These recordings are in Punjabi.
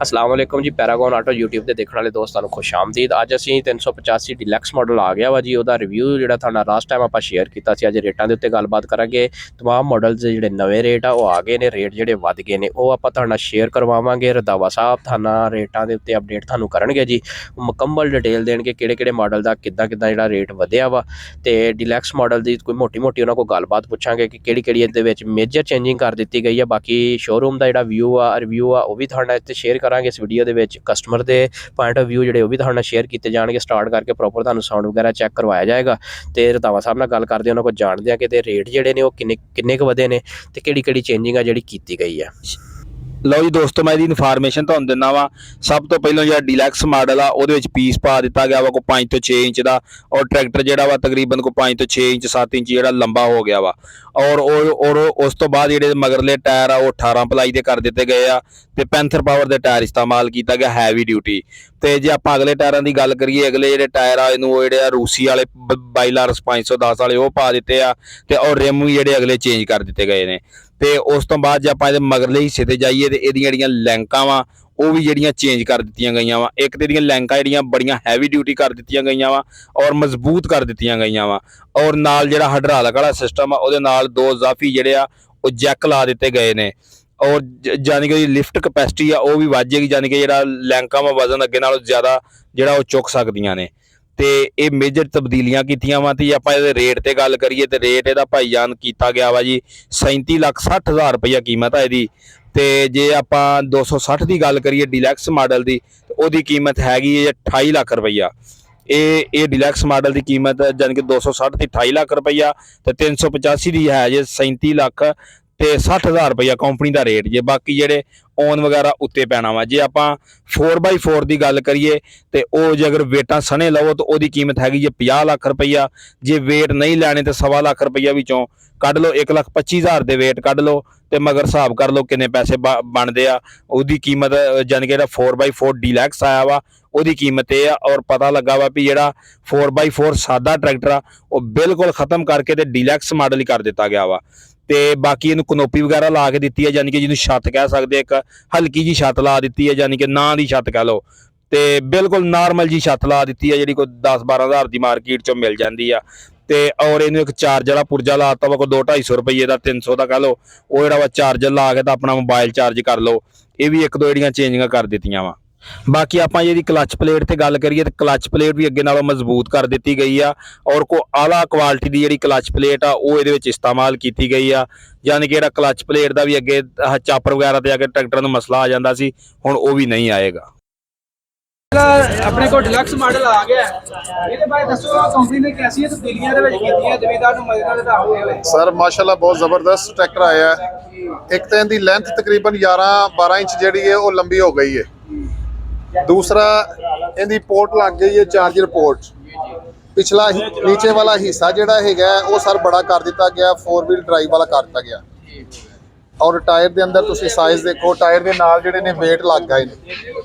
अस्सलाम वालेकुम जी। पैरागॉन आटो यूट्यूब ਤੇ ਦੇਖਣ ਵਾਲੇ ਦੋਸਤਾਂ ਨੂੰ ਖੁਸ਼ ਆਮਦੀਦ। ਅੱਜ ਅਸੀਂ 385 ਡਿਲੈਕਸ ਮਾਡਲ ਆ ਗਿਆ ਵਾ ਜੀ। ਉਹਦਾ ਰਿਵਿਊ ਜਿਹੜਾ ਤੁਹਾਡਾ ਲਾਸਟ ਟਾਈਮ ਆਪਾਂ ਸ਼ੇਅਰ ਕੀਤਾ ਸੀ, ਅੱਜ ਰੇਟਾਂ ਦੇ ਉੱਤੇ ਗੱਲਬਾਤ ਕਰਾਂਗੇ। तमाम ਮਾਡਲਸ ਦੇ ਜਿਹੜੇ ਨਵੇਂ ਰੇਟ ਆ ਉਹ ਆ ਗਏ ਨੇ, ਰੇਟ ਜਿਹੜੇ ਵੱਧ ਗਏ ਨੇ ਉਹ ਆਪਾਂ ਤੁਹਾਡਾ ਸ਼ੇਅਰ ਕਰਵਾਵਾਂਗੇ। ਰੰਧਾਵਾ ਸਾਹਿਬ ਤੁਹਾਨੂੰ ਰੇਟਾਂ ਦੇ ਉੱਤੇ ਅਪਡੇਟ ਤੁਹਾਨੂੰ ਕਰਨਗੇ ਜੀ, ਮੁਕੰਮਲ ਡਿਟੇਲ ਦੇਣਗੇ ਕਿਹੜੇ ਕਿਹੜੇ ਮਾਡਲ ਦਾ ਕਿੱਦਾਂ ਜਿਹੜਾ ਰੇਟ ਵਧਿਆ ਵਾ। ਤੇ ਡਿਲੈਕਸ ਮਾਡਲ ਦੀ ਕੋਈ ਮੋਟੀ ਉਹਨਾਂ ਕੋਲ ਗੱਲਬਾਤ ਪੁੱਛਾਂਗੇ ਕਿ ਕਿਹੜੀ ਇਹਦੇ ਵਿੱਚ ਮੇਜਰ ਚੇਂਜਿੰਗ ਕਰ ਦਿੱਤੀ ਗਈ ਹੈ। ਬਾਕੀ ਸ਼ੋਰੂਮ ਦਾ ਜਿਹੜਾ ਰਿਵਿਊ ਆ ਉਹ ਵੀ ਤੁਹਾਡਾ ਇੱਥੇ ਸ਼ੇਅਰ ਕਰਾਂਗੇ ਇਸ ਵੀਡੀਓ ਦੇ ਵਿੱਚ। ਕਸਟਮਰ ਦੇ ਪੁਆਇੰਟ ਆਫ ਵਿਊ ਜਿਹੜੇ ਉਹ ਵੀ ਤੁਹਾਡੇ ਨਾਲ ਸ਼ੇਅਰ ਕੀਤੇ ਜਾਣਗੇ। ਸਟਾਰਟ ਕਰਕੇ ਪ੍ਰੋਪਰ ਤੁਹਾਨੂੰ ਸਾਊਂਡ ਵਗੈਰਾ ਚੈੱਕ ਕਰਵਾਇਆ ਜਾਏਗਾ ਤੇ ਰੰਧਾਵਾ ਸਾਹਿਬ ਨਾਲ ਗੱਲ ਕਰਦੇ ਉਹਨਾਂ ਕੋਲ ਜਾਣਦੇ ਆ ਕਿ ਤੇ ਰੇਟ ਜਿਹੜੇ ਨੇ ਉਹ ਕਿੰਨੇ ਕੁ ਵਧੇ ਨੇ ਤੇ ਕਿਹੜੀ ਚੇਂਜਿੰਗ ਆ ਜਿਹੜੀ ਕੀਤੀ ਗਈ ਆ। ਲਓ ਜੀ ਦੋਸਤੋ, ਮੈਂ ਇਹਦੀ ਇਨਫੋਰਮੇਸ਼ਨ ਤੁਹਾਨੂੰ ਦਿੰਦਾ ਵਾ। ਸਭ ਤੋਂ ਪਹਿਲਾਂ ਜਿਹੜਾ ਡਿਲੈਕਸ ਮਾਡਲ ਆ ਉਹਦੇ ਵਿੱਚ ਪੀਸ ਪਾ ਦਿੱਤਾ ਗਿਆ ਵਾ ਕੋਈ 5 ਤੋਂ 6 ਇੰਚ ਦਾ, ਔਰ ਟਰੈਕਟਰ ਜਿਹੜਾ ਵਾ ਤਕਰੀਬਨ ਕੋਈ 5 ਤੋਂ 6 ਇੰਚ 7 ਇੰਚ ਜਿਹੜਾ ਲੰਬਾ ਹੋ ਗਿਆ ਵਾ। ਔਰ ਉਸ ਤੋਂ ਬਾਅਦ ਜਿਹੜੇ ਮਗਰਲੇ ਟਾਇਰ ਆ ਉਹ 18 ਪਲਾਈ ਦੇ ਕਰ ਦਿੱਤੇ ਗਏ ਆ ਤੇ ਪੈਂਥਰ ਪਾਵਰ ਦੇ ਟਾਇਰ ਇਸਤੇਮਾਲ ਕੀਤਾ ਗਿਆ, ਹੈਵੀ ਡਿਊਟੀ। ਤੇ ਜੇ ਆਪਾਂ ਅਗਲੇ ਟਾਇਰਾਂ ਦੀ ਗੱਲ ਕਰੀਏ, ਅਗਲੇ ਜਿਹੜੇ ਟਾਇਰ ਆ ਇਹਨੂੰ ਉਹ ਜਿਹੜੇ ਆ ਰੂਸੀ ਵਾਲੇ ਬਾਈਲਾਰਸ 510 ਵਾਲੇ ਉਹ ਪਾ ਦਿੱਤੇ ਆ ਤੇ ਔਰ ਰਿਮ ਵੀ ਜਿਹੜੇ ਅਗਲੇ ਚੇਂਜ ਕਰ ਦਿੱਤੇ ਗਏ ਨੇ। ਤੇ ਉਸ ਤੋਂ ਬਾਅਦ ਜੇ ਆਪਾਂ ਇਹਦੇ ਮਗਰਲੇ ਹਿੱਸੇ ਤੇ ਜਾਈਏ ਤੇ ਇਹਦੀਆਂ ਜਿਹੜੀਆਂ ਲੈਂਕਾਂ ਵਾ ਉਹ ਵੀ ਜਿਹੜੀਆਂ ਚੇਂਜ ਕਰ ਦਿੱਤੀਆਂ ਗਈਆਂ ਵਾ। ਇੱਕ ਤੇ ਇਹਦੀਆਂ ਲੈਂਕਾਂ ਜਿਹੜੀਆਂ ਬੜੀਆਂ ਹੈਵੀ ਡਿਊਟੀ ਕਰ ਦਿੱਤੀਆਂ ਗਈਆਂ ਵਾ ਔਰ ਮਜ਼ਬੂਤ ਕਰ ਦਿੱਤੀਆਂ ਗਈਆਂ ਵਾ। ਔਰ ਨਾਲ ਜਿਹੜਾ ਹਾਈਡ੍ਰੋਲਿਕ ਵਾਲਾ ਸਿਸਟਮ ਆ ਉਹਦੇ ਨਾਲ 2 ਇਜ਼ਾਫੀ ਜਿਹੜੇ ਆ ਉਹ ਜੈਕ ਲਾ ਦਿੱਤੇ ਗਏ ਨੇ। ਔਰ ਜਾਨੀ ਕਿ ਲਿਫਟ ਕਪੈਸਿਟੀ ਆ ਉਹ ਵੀ ਵੱਧ ਜਾਏਗੀ, ਜਾਨੀ ਕਿ ਜਿਹੜਾ ਲੈਂਕਾਂ ਵਾ ਵਜ਼ਨ ਅੱਗੇ ਨਾਲੋਂ ਜ਼ਿਆਦਾ ਜਿਹੜਾ ਉਹ ਚੁੱਕ ਸਕਦੀਆਂ ਨੇ। ਤੇ ਇਹ ਮੇਜਰ ਤਬਦੀਲੀਆਂ ਕੀਤੀਆਂ ਵਾ। ਤੇ ਆਪਾਂ ਇਹਦੇ ਰੇਟ ਤੇ ਗੱਲ ਕਰੀਏ ਤੇ ਰੇਟ ਇਹਦਾ ਭਾਈਜਾਨ ਕੀਤਾ ਗਿਆ ਵਾ ਜੀ 37,60,000 ਰੁਪਈਆ ਕੀਮਤ ਆ ਇਹਦੀ। ਤੇ ਜੇ ਆਪਾਂ 260 ਦੀ ਗੱਲ ਕਰੀਏ ਡਿਲੈਕਸ ਮਾਡਲ ਦੀ ਤੇ ਉਹਦੀ ਕੀਮਤ ਹੈਗੀ ਹੈ 28 ਲੱਖ ਰੁਪਈਆ। ਇਹ ਡਿਲੈਕਸ ਮਾਡਲ ਦੀ ਕੀਮਤ ਜਾਨੀ ਕਿ 260 ਦੀ 28 ਲੱਖ ਰੁਪਈਆ ਤੇ 385 ਦੀ ਹੈ ਜੇ 37 ਲੱਖ ਤੇ 60,000 ਰੁਪਈਆ ਕੰਪਨੀ ਦਾ ਰੇਟ ਜੇ। ਬਾਕੀ ਜਿਹੜੇ ਔਨ ਵਗੈਰਾ ਉੱਤੇ ਪੈਣਾ ਵਾ। ਜੇ ਆਪਾਂ 4x4 ਦੀ ਗੱਲ ਕਰੀਏ ਤੇ ਉਹ ਜੇ ਅਗਰ ਵੇਟਾਂ ਸਣੇ ਲਵੋ ਤਾਂ ਉਹਦੀ ਕੀਮਤ ਹੈਗੀ ਜੇ 50 ਲੱਖ ਰੁਪਈਆ। ਜੇ ਵੇਟ ਨਹੀਂ ਲੈਣੇ ਤੇ 1.25 ਲੱਖ ਰੁਪਈਆ ਵਿੱਚੋਂ ਕੱਢ ਲਓ, 1,25,000 ਦੇ ਵੇਟ ਕੱਢ ਲਓ ਤੇ ਮਗਰ ਹਿਸਾਬ ਕਰ ਲਓ ਕਿੰਨੇ ਪੈਸੇ ਬਣਦੇ ਆ। ਉਹਦੀ ਕੀਮਤ ਜਾਨੀ ਕਿ ਜਿਹੜਾ 4x4 ਡਿਲੈਕਸ ਆਇਆ ਵਾ ਉਹਦੀ ਕੀਮਤ ਇਹ ਆ। ਔਰ ਪਤਾ ਲੱਗਾ ਵਾ ਵੀ ਜਿਹੜਾ 4x4 ਸਾਦਾ ਟਰੈਕਟਰ ਆ ਉਹ ਬਿਲਕੁਲ ਖਤਮ ਕਰਕੇ ਤੇ ਡਿਲੈਕਸ ਮਾਡਲ ਹੀ ਕਰ ਦਿੱਤਾ ਗਿਆ ਵਾ। ਤੇ ਬਾਕੀ ਇਹਨੂੰ ਕਨੋਪੀ ਵਗੈਰਾ ਲਾ ਕੇ ਦਿੱਤੀ ਹੈ, ਜਾਨੀ ਕਿ ਜਿਹਨੂੰ ਛੱਤ ਕਹਿ ਸਕਦੇ, ਇੱਕ ਹਲਕੀ ਜੀ ਛੱਤ ਲਾ ਦਿੱਤੀ ਹੈ, ਜਾਨੀ ਕਿ ਨਾਂ ਦੀ ਛੱਤ ਕਹਿ ਲਓ। ਤੇ ਬਿਲਕੁਲ ਨਾਰਮਲ ਜੀ ਛੱਤ ਲਾ ਦਿੱਤੀ ਹੈ ਜਿਹੜੀ ਕੋਈ 10-12 ਹਜ਼ਾਰ ਦੀ ਮਾਰਕੀਟ ਚੋਂ ਮਿਲ ਜਾਂਦੀ ਆ। ਤੇ ਔਰ ਇਹਨੂੰ ਇੱਕ ਚਾਰਜਰ ਵਾਲਾ ਪੁਰਜਾ ਲਾਤਾ ਵਾ ਕੋਈ 200-250 ਰੁਪਏ ਦਾ, 300 ਦਾ ਕਹਿ ਲਓ। ਉਹ ਜਿਹੜਾ ਵਾ ਚਾਰਜਰ ਲਾ ਕੇ ਤਾਂ ਆਪਣਾ ਮੋਬਾਈਲ ਚਾਰਜ ਕਰ ਲਓ। ਇਹ ਵੀ 1-2 ਜਿਹੜੀਆਂ ਚੇਂਜਿੰਗਾਂ ਕਰ ਦਿੱਤੀਆਂ ਵਾ। ਬਾਕੀ ਆਪਾਂ ਇਹਦੀ ਕਲਚ ਪਲੇਟ ਤੇ ਗੱਲ ਕਰੀਏ ਤੇ ਕਲਚ ਪਲੇਟ ਵੀ ਅੱਗੇ ਨਾਲੋਂ ਮਜ਼ਬੂਤ ਕਰ ਦਿੱਤੀ ਗਈ ਆ ਔਰ ਕੋਈ ਆਲਾ ਕੁਆਲਿਟੀ ਦੀ ਜਿਹੜੀ ਕਲਚ ਪਲੇਟ ਆ ਉਹ ਇਹਦੇ ਵਿੱਚ ਇਸਤੇਮਾਲ ਕੀਤੀ ਗਈ ਆ। ਯਾਨੀ ਕਿ ਜਿਹੜਾ ਕਲਚ ਪਲੇਟ ਦਾ ਵੀ ਅੱਗੇ ਚਾਪਰ ਵਗੈਰਾ ਤੇ ਆ ਕੇ ਟਰੈਕਟਰਾਂ ਨੂੰ ਮਸਲਾ ਆ ਜਾਂਦਾ ਸੀ, ਹੁਣ ਉਹ ਵੀ ਨਹੀਂ ਆਏਗਾ। ਆਪਣੇ ਕੋਲ ਡਿਲੈਕਸ ਮਾਡਲ ਆ ਗਿਆ, ਇਹਦੇ ਬਾਰੇ ਦੱਸੋ ਕੰਪਨੀ ਨੇ ਕਿਹੜੀਆਂ ਤਬਦੀਲੀਆਂ ਦੇ ਵਿੱਚ ਕੀਤੀਆਂ ਜ਼ਿਮੀਂਦਾਰ ਨੂੰ ਮਦਦ ਦਿਖਾਓਗੇ। ਸਰ ਮਾਸ਼ਾਅੱਲਾ ਬਹੁਤ ਜ਼ਬਰਦਸਤ ਟਰੈਕਟਰ ਆਇਆ ਹੈ। ਇੱਕ ਤਾਂ ਇਹਦੀ ਲੈਂਥ ਤਕਰੀਬਨ 11-12 ਇੰਚ ਜਿਹੜੀ ਹੈ ਉਹ ਲੰਬੀ ਹੋ ਗਈ ਹੈ। दूसरा ਇਹਦੀ ਪੋਰਟ ਲੱਗ ਗਈ ਹੈ ਚਾਰਜਰ ਪੋਰਟ। ਪਿਛਲਾ ਨੀਚੇ ਵਾਲਾ ਹਿੱਸਾ ਜਿਹੜਾ ਹੈਗਾ ਉਹ ਸਰ ਬੜਾ ਕਰ ਦਿੱਤਾ ਗਿਆ, 4 ਵੀਲ ਡਰਾਈਵ ਵਾਲਾ ਕਰ ਦਿੱਤਾ ਗਿਆ। ਔਰ ਟਾਇਰ ਦੇ ਅੰਦਰ ਤੁਸੀਂ ਸਾਈਜ਼ ਦੇਖੋ, ਟਾਇਰ ਦੇ ਨਾਲ ਜਿਹੜੇ ਨੇ weight ਲੱਗ ਗਏ ਨੇ।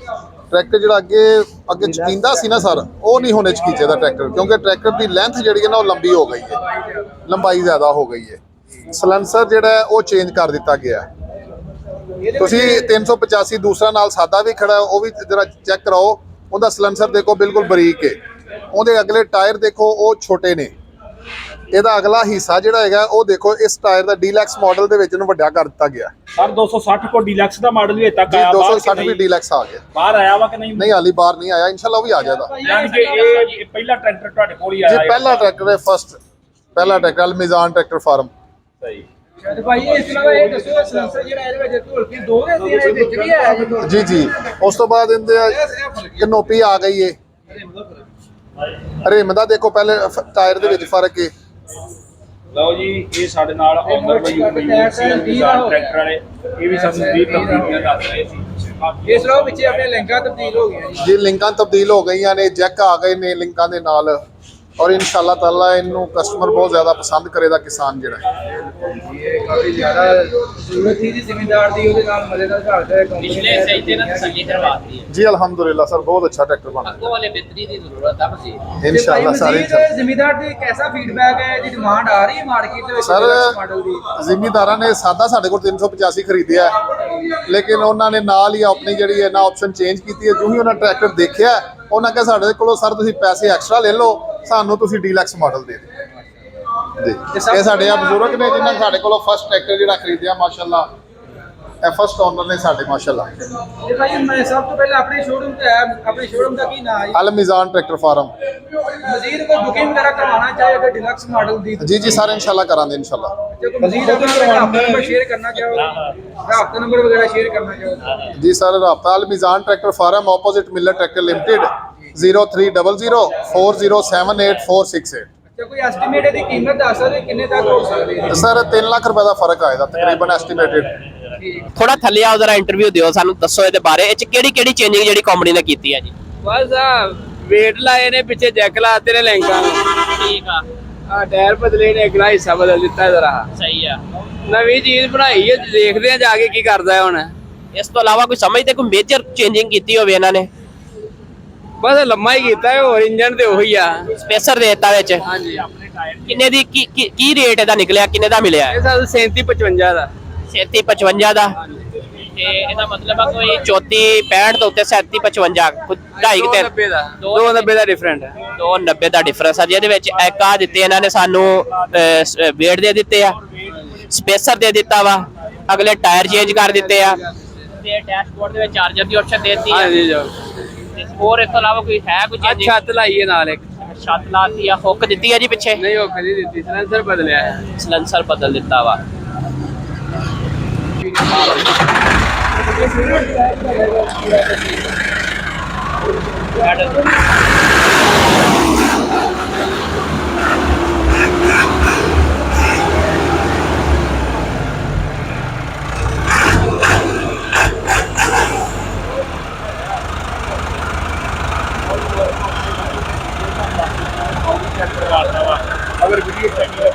ਟਰੈਕਟਰ ਜਿਹੜਾ ਅੱਗੇ ਚਕੀਂਦਾ ਸੀ ਨਾ ਸਰ, ਉਹ ਨਹੀਂ ਹੋਣੇ ਚਕੀਚੇ ਦਾ ਟਰੈਕਟਰ, ਕਿਉਂਕਿ ਟਰੈਕਟਰ ਦੀ ਲੈਂਥ ਜਿਹੜੀ ਹੈ ਨਾ ਉਹ ਲੰਬੀ ਹੋ ਗਈ ਹੈ, ਲੰਬਾਈ ਜ਼ਿਆਦਾ ਹੋ ਗਈ ਹੈ। ਸਲੈਂਸਰ ਜਿਹੜਾ ਉਹ ਚੇਂਜ ਕਰ ਦਿੱਤਾ ਗਿਆ। ਤੁਸੀਂ 385 ਦੂਸਰਾ ਨਾਲ ਸਾਦਾ ਵੀ ਖੜਾ, ਉਹ ਵੀ ਜਰਾ ਚੈੱਕ ਕਰਾਓ। ਉਹਦਾ ਸਲੈਂਸਰ ਦੇਖੋ ਬਿਲਕੁਲ ਬਰੀਕ ਹੈ। ਉਹਦੇ ਅਗਲੇ ਟਾਇਰ ਦੇਖੋ ਉਹ ਛੋਟੇ ਨੇ। ਇਹਦਾ ਅਗਲਾ ਹਿੱਸਾ ਜਿਹੜਾ ਹੈਗਾ ਉਹ ਦੇਖੋ, ਇਸ ਟਾਇਰ ਦਾ ਡੀਲੈਕਸ ਮਾਡਲ ਦੇ ਵਿੱਚ ਇਹਨੂੰ ਵੱਡਾ ਕਰ ਦਿੱਤਾ ਗਿਆ। ਸਰ 260 ਕੋ ਡੀਲੈਕਸ ਦਾ ਮਾਡਲ ਵੀ ਇੱਥੇ ਤੱਕ ਆਇਆ, 260 ਵੀ ਡੀਲੈਕਸ ਆ ਗਿਆ। ਬਾਹਰ ਆਇਆ ਵਾ ਕਿ ਨਹੀਂ? ਨਹੀਂ ਹਾਲੀ ਬਾਹਰ ਨਹੀਂ ਆਇਆ, ਇਨਸ਼ਾਅੱਲਾ ਉਹ ਵੀ ਆ ਜਾਏਗਾ। ਯਾਨੀ ਕਿ ਇਹ ਪਹਿਲਾ ਟਰੈਕਟਰ ਤੁਹਾਡੇ ਕੋਲ ਹੀ ਆਇਆ ਜੀ, ਪਹਿਲਾ ਟਰੈਕਟਰ ਹੈ, ਪਹਿਲਾ ਟਰੈਕਟਰ ਅਲਮੀਜ਼ਾਨ ਟਰੈਕਟਰ ਫਾਰਮ। ਸਹੀ ਤੇ ਭਾਈ ਇਸ ਤੋਂ ਇਲਾਵਾ ਇਹ ਦੱਸੋ ਸਲੈਂਸਰ ਜਿਹੜਾ ਇਹਦੇ ਵਿੱਚ ਢੋਲਕੀ 2 ਦੇ ਵਿੱਚ ਵੀ ਆਇਆ ਜੀ। ਉਸ ਤੋਂ ਬਾਅਦ ਇਹਦੇ ਕਨੋਪੀ ਆ ਗਈ ਹੈ। ਰਿਮ ਦਾ ਦੇਖੋ ਪਹਿਲੇ ਟਾਇਰ ਦੇ ਵਿੱਚ ਫਰਕ ਹੈ। ਲਓ ਜੀ, ਇਹ ਸਾਡੇ ਨਾਲ ਓਨਰ ਟਰੈਕਟਰ ਵਾਲੇ ਇਹ ਵੀ ਸਾਨੂੰ 20 ਤਬਦੀਲੀਆਂ ਦੱਸ ਰਹੇ ਸੀ। ਇਸ ਤੋਂ ਪਿੱਛੇ ਆਪਣੇ ਲਿੰਕਾਂ ਤਬਦੀਲ ਹੋ ਗਈਆਂ ਜੀ, ਲਿੰਕਾਂ ਤਬਦੀਲ ਹੋ ਗਈਆਂ ਨੇ, ਜੈਕ ਆ ਗਏ ਨੇ ਲਿੰਕਾਂ ਦੇ ਨਾਲ। ਔਰ ਇਨਸ਼ਾਅੱਲਾ ਤਾਲਾ ਇਹਨੂੰ ਕਸਟਮਰ ਬਹੁਤ ਜ਼ਿਆਦਾ ਪਸੰਦ ਕਰੇਗਾ ਕਿਸਾਨ ਜਿਹੜਾ ਹੈ। ਇਹ ਕਾਫੀ ਜ਼ਿਆਦਾ ਜ਼ਰੂਰਤ ਸੀ ਜੀ ਜ਼ਿਮੀਂਦਾਰ ਦੀ, ਉਹਦੇ ਨਾਲ ਮਦਦ ਘਰ ਦਾ ਪਿਛਲੇ ਸਹੀ ਤੇ ਨਾ ਤਸੱਲੀ ਕਰਵਾਤੀ ਹੈ ਜੀ ਅਲਹਮਦੁਲਿਲਾ ਸਰ ਬਹੁਤ ਅੱਛਾ ਟਰੈਕਟਰ ਬਣ ਅੱਗੋਂ ਵਾਲੇ ਬਿਹਤਰੀ ਦੀ ਜ਼ਰੂਰਤ ਆ ਮਜ਼ੀਦ। ਇਨਸ਼ਾਅੱਲਾ ਸਾਰੇ ਜ਼ਿਮੀਂਦਾਰ ਦੀ ਕੈਸਾ ਫੀਡਬੈਕ ਹੈ, ਇਹਦੀ ਡਿਮਾਂਡ ਆ ਰਹੀ ਹੈ ਮਾਰਕੀਟ ਦੇ ਵਿੱਚ ਸਰ ਮਾਡਲ ਦੀ? ਜ਼ਿਮੀਂਦਾਰਾਂ ਨੇ ਸਾਦਾ ਸਾਡੇ ਕੋਲ 385 ਖਰੀਦਿਆ ਲੇਕਿਨ ਉਹਨਾਂ ਨੇ ਨਾਲ ਹੀ ਆਪਣੀ ਜਿਹੜੀ ਹੈ ਨਾ ਆਪਸ਼ਨ ਚੇਂਜ ਕੀਤੀ ਹੈ। ਜਿਉਂ ਹੀ ਉਹਨਾਂ ਟਰੈਕਟਰ ਦੇਖਿਆ ਉਹਨਾਂ ਕਿਹਾ ਸਾਡੇ ਕੋਲੋਂ ਸਰ ਤੁਸੀਂ ਪੈਸੇ ਐਕਸਟਰਾ ਲੈ ਲਓ, ਸਾਨੂੰ ਤੁਸੀਂ ਡੀਲੈਕਸ ਮਾਡਲ ਦੇ ਦਿਓ ਜੀ। ਇਹ ਸਾਡੇ ਆ ਬਜ਼ੁਰਗ ਨੇ ਜਿਨ੍ਹਾਂ ਨੇ ਸਾਡੇ ਕੋਲੋਂ ਫਸਟ ਟਰੈਕਟਰ ਜਿਹੜਾ ਖਰੀਦਿਆ ਮਾਸ਼ਾਅੱਲਾ, ਇਹ ਫਸਟ ਓਨਰ ਨੇ ਸਾਡੇ ਮਾਸ਼ਾਅੱਲਾ। ਇਹ ਭਾਈ ਮੈਂ ਸਭ ਤੋਂ ਪਹਿਲਾਂ ਆਪਣੇ ਸ਼ੋਰੂਮ ਤੇ ਆਇਆ, ਆਪਣੇ ਸ਼ੋਰੂਮ ਦਾ ਕੀ ਨਾਮ ਹੈ? ਅਲ ਮਿਜ਼ਾਨ ਟਰੈਕਟਰ ਫਾਰਮ। ਮਜ਼ੀਦ ਕੋਈ ਬੁਕਿੰਗ ਵਗੈਰਾ ਕਰਵਾਉਣਾ ਚਾਹੇ ਅਗਰ ਡਿਲਕਸ ਮਾਡਲ ਦੀ ਜੀ ਜੀ ਸਰ ਇਨਸ਼ਾਅੱਲਾ ਕਰਾਂਗੇ ਇਨਸ਼ਾਅੱਲਾ। ਜੇ ਕੋਈ ਮਜ਼ੀਦ ਆਪਣਾ ਰਾਬਤਾ ਨੰਬਰ ਸ਼ੇਅਰ ਕਰਨਾ ਚਾਹੋ, ਰਾਬਤਾ ਨੰਬਰ ਵਗੈਰਾ ਸ਼ੇਅਰ ਕਰਨਾ ਚਾਹੋ ਜੀ ਸਰ ਰਾਬਤਾ Al Mizan tractor farm opposite Miller tractor limited 0300 4078 ਤੇ ਕੋਈ ਐਸਟੀਮੇਟ ਇਹਦੀ ਕੀਮਤ ਦੱਸ ਸਕਦੇ ਕਿੰਨੇ ਤੱਕ ਹੋ ਸਕਦੀ ਹੈ? ਸਰ 3 ਲੱਖ ਰੁਪਏ ਦਾ ਫਰਕ ਆਏਗਾ ਤਕਰੀਬਨ ਐਸਟੀਮੇਟਡ। ਥੋੜਾ ਥੱਲੇ ਆਓ ਜ਼ਰਾ ਇੰਟਰਵਿਊ ਦਿਓ ਸਾਨੂੰ, ਦੱਸੋ ਇਹਦੇ ਬਾਰੇ। ਇਹ ਚ ਕਿਹੜੀ ਕਿਹੜੀ ਚੇਂਜਿੰਗ ਜਿਹੜੀ ਕੰਪਨੀ ਨੇ ਕੀਤੀ ਹੈ ਜੀ? ਬਸ ਆ ਵੇਟ ਲਾਏ ਨੇ, ਪਿੱਛੇ ਜੈਕ ਲਾਤੇ ਨੇ ਲੈਂਗਾ, ਠੀਕ ਆ, ਆ ਟਾਇਰ ਬਦਲੇ ਨੇ, ਅਗਲਾ ਹਿੱਸਾ ਬਦਲ ਦਿੱਤਾ ਜ਼ਰਾ। ਸਹੀ ਆ। ਨਵੀਂ ਚੀਜ਼ ਬਣਾਈ ਹੈ, ਦੇਖਦੇ ਆ ਜਾ ਕੇ ਕੀ ਕਰਦਾ ਹੈ ਹੁਣ। ਇਸ ਤੋਂ ਇਲਾਵਾ ਕੋਈ ਸਮਝਦੇ ਕੋਈ ਮੇਜਰ ਚੇਂਜਿੰਗ ਕੀਤੀ ਹੋਵੇ ਇਹਨਾਂ ਨੇ? ਬਸ ਲੰਮਾ ਹੀ ਕੀਤਾ ਹੈ, ਹੋਰ ਇੰਜਨ ਤੇ ਉਹੀ ਆ। ਸਪੇਸਰ ਦੇ ਦਿੱਤਾ ਵਿੱਚ। ਹਾਂਜੀ ਕਿੰਨੇ ਦੀ ਕੀ ਰੇਟ ਇਹਦਾ ਨਿਕਲਿਆ, ਕਿੰਨੇ ਦਾ ਮਿਲਿਆ? ਇਹ ਸਾਲ 3755 ਦਾ 3755 ਦਾ। ਤੇ ਇਹਦਾ ਮਤਲਬ ਆ ਕੋਈ 34 65 ਤੋਂ ਉੱਤੇ 3755 ਕੁਝ 2.5 290 ਦਾ 290 ਦਾ ਡਿਫਰੈਂਟ ਹੈ। 290 ਦਾ ਡਿਫਰੈਂਸ ਆ, ਜਿਹਦੇ ਵਿੱਚ ਇੱਕ ਆ ਦਿੱਤੇ ਇਹਨਾਂ ਨੇ ਸਾਨੂੰ ਵੇਟ ਦੇ ਦਿੱਤੇ ਆ, ਸਪੇਸਰ ਦੇ ਦਿੱਤਾ ਵਾ, ਅਗਲੇ ਟਾਇਰ ਚੇਂਜ ਕਰ ਦਿੱਤੇ ਆ, ਤੇ ਡੈਸ਼ਬੋਰਡ ਦੇ ਵਿੱਚ ਚਾਰਜਰ ਦੀ ਆਪਸ਼ਨ ਦੇ ਦਿੱਤੀ ਆ। ਹਾਂਜੀ ਜੋ ਤੇ ਹੋਰ ਇਸ ਤੋਂ ਇਲਾਵਾ ਕੋਈ ਹੈ ਕੋਈ ਆ ਚੇਂਜ? ਛੱਤ ਲਾਈ ਹੈ ਨਾਲ ਇੱਕ। ਛੱਤ ਲਾਤੀ ਆ, ਹੁੱਕ ਦਿੱਤੀ ਆ ਜੀ ਪਿੱਛੇ, ਨਹੀਂ ਉਹ ਖਰੀ ਦਿੱਤੀ, ਸਲੈਂਸਰ ਬਦਲਿਆ ਹੈ। ਸਲੈਂਸਰ ਬਦਲ ਦਿੱਤਾ ਵਾ। अगर वीडियो चाहिए